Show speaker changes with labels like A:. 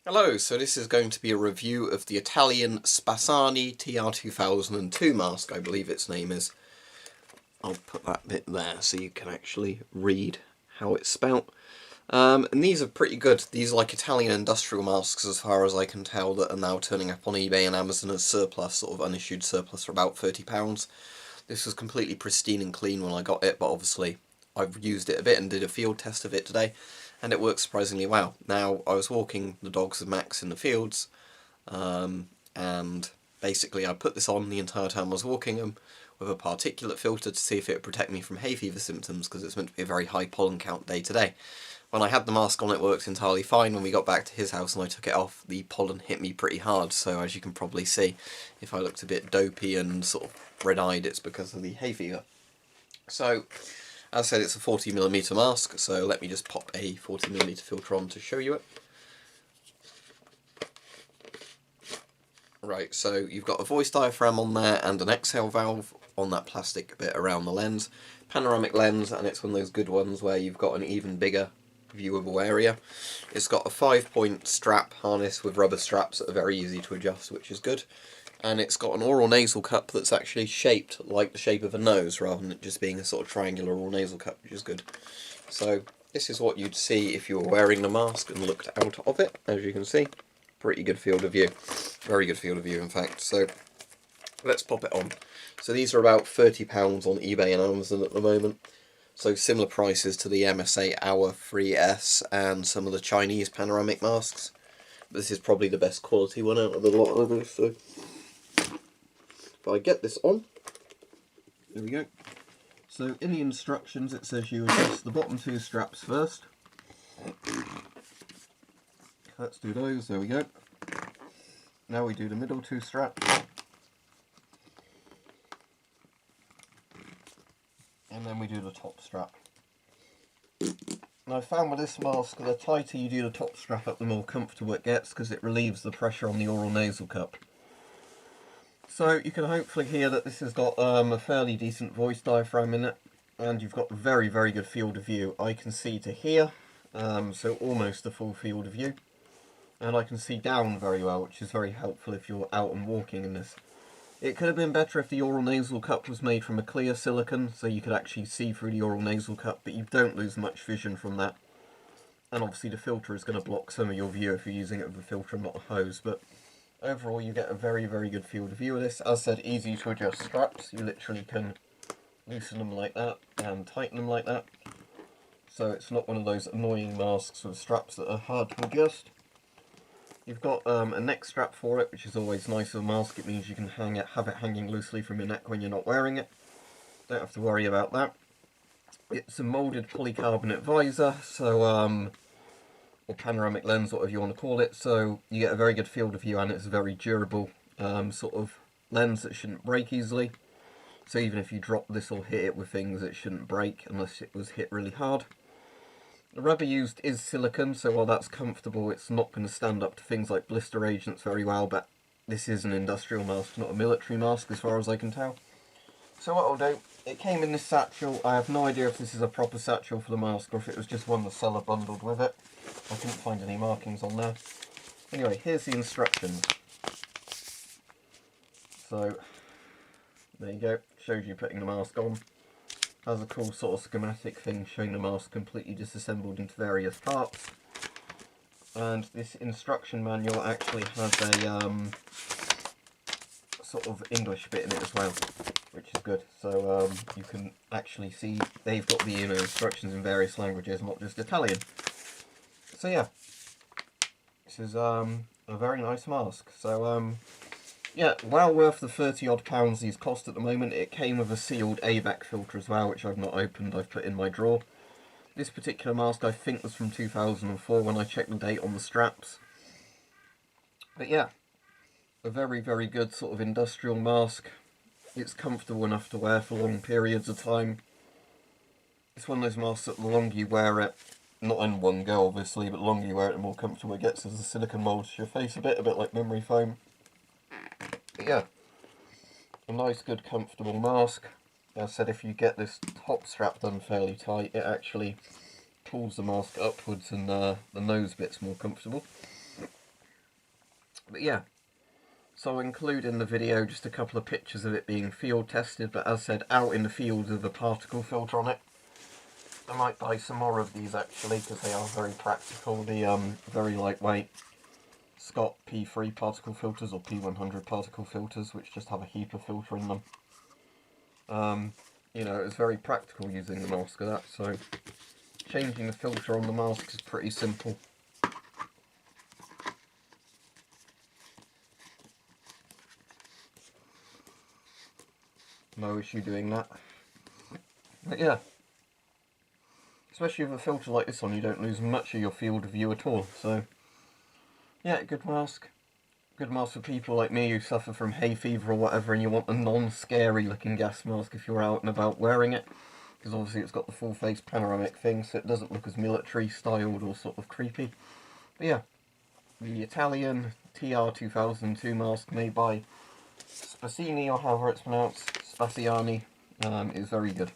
A: Hello, so this is going to be a review of the Italian Spasciani TR-2002 mask, I believe its name is. I'll put that bit there so you can actually read how it's spelt. And these are pretty good. These are like Italian industrial masks as far as I can tell that are now turning up on eBay and Amazon as surplus, sort of unissued surplus for about £30. This was completely pristine and clean when I got it, but obviously I've used it a bit and did a field test of it today, and it works surprisingly well. Now, I was walking the dogs with Max in the fields, and basically I put this on the entire time I was walking them with a particulate filter to see if it would protect me from hay fever symptoms, because it's meant to be a very high pollen count day to day. When I had the mask on, it worked entirely fine. When we got back to his house and I took it off, the pollen hit me pretty hard, so as you can probably see, if I looked a bit dopey and sort of red-eyed, it's because of the hay fever. So, as I said, it's a 40mm mask, so let me just pop a 40mm filter on to show you it. Right, so you've got a voice diaphragm on there and an exhale valve on that plastic bit around the lens. Panoramic lens, and it's one of those good ones where you've got an even bigger viewable area. It's got a 5-point strap harness with rubber straps that are very easy to adjust, which is good. And it's got an oral nasal cup that's actually shaped like the shape of a nose, rather than it just being a sort of triangular oral nasal cup, which is good. So this is what you'd see if you were wearing the mask and looked out of it, as you can see. Pretty good field of view. Very good field of view, in fact. So let's pop it on. So these are about £30 on eBay and Amazon at the moment. So similar prices to the MSA Hour 3S and some of the Chinese panoramic masks. This is probably the best quality one out of the lot of those. So if I get this on, there we go. So in the instructions it says you adjust the bottom two straps first. Let's do those, there we go. Now we do the middle two straps. And then we do the top strap. And I found with this mask, the tighter you do the top strap up, the more comfortable it gets, because it relieves the pressure on the oral nasal cup. So you can hopefully hear that this has got a fairly decent voice diaphragm in it, and you've got a very, very good field of view. I can see to here, so almost a full field of view. And I can see down very well, which is very helpful if you're out and walking in this. It could have been better if the oral nasal cup was made from a clear silicone, so you could actually see through the oral nasal cup, but you don't lose much vision from that. And obviously the filter is going to block some of your view if you're using it with a filter and not a hose, but overall you get a very, very good field of view of this. As I said, easy to adjust straps. You literally can loosen them like that and tighten them like that. So it's not one of those annoying masks with straps that are hard to adjust. You've got a neck strap for it, which is always nice with a mask. It means you can have it hanging loosely from your neck when you're not wearing it. Don't have to worry about that. It's a moulded polycarbonate visor, so or panoramic lens, whatever you want to call it. So you get a very good field of view, and it's a very durable sort of lens that shouldn't break easily. So even if you drop this or hit it with things, it shouldn't break unless it was hit really hard. The rubber used is silicone, so while that's comfortable, it's not going to stand up to things like blister agents very well, but this is an industrial mask, not a military mask as far as I can tell. So what I'll do, it came in this satchel. I have no idea if this is a proper satchel for the mask or if it was just one the seller bundled with it. I couldn't find any markings on there. Anyway, here's the instructions. So, there you go, shows you putting the mask on. Has a cool sort of schematic thing showing the mask completely disassembled into various parts. And this instruction manual actually has a sort of English bit in it as well, which is good. So you can actually see they've got the instructions in various languages, not just Italian. So yeah, this is a very nice mask. So yeah, well worth the 30 odd pounds these cost at the moment. It came with a sealed AVAC filter as well, which I've not opened, I've put in my drawer. This particular mask I think was from 2004 when I checked the date on the straps. But yeah, a very, very good sort of industrial mask. It's comfortable enough to wear for long periods of time. It's one of those masks that the longer you wear it, not in one go obviously, but the longer you wear it the more comfortable it gets as the silicone moulds your face a bit like memory foam. But yeah, a nice, good, comfortable mask. As I said, if you get this top strap done fairly tight, it actually pulls the mask upwards and the nose bit's more comfortable. But yeah, so I'll include in the video just a couple of pictures of it being field tested, but as said, out in the field with a particle filter on it. I might buy some more of these actually, because they are very practical. The very lightweight Scott P3 particle filters, or P100 particle filters, which just have a HEPA filter in them. You know, it's very practical using the mask of that, so changing the filter on the mask is pretty simple. No issue doing that. But yeah, especially with a filter like this one, you don't lose much of your field of view at all. So yeah, good mask. Good mask for people like me who suffer from hay fever or whatever, and you want a non-scary looking gas mask if you're out and about wearing it. Because obviously it's got the full face panoramic thing, so it doesn't look as military styled or sort of creepy. But yeah, the Italian TR-2002 mask made by Spasciani, or however it's pronounced, Spasciani, is very good.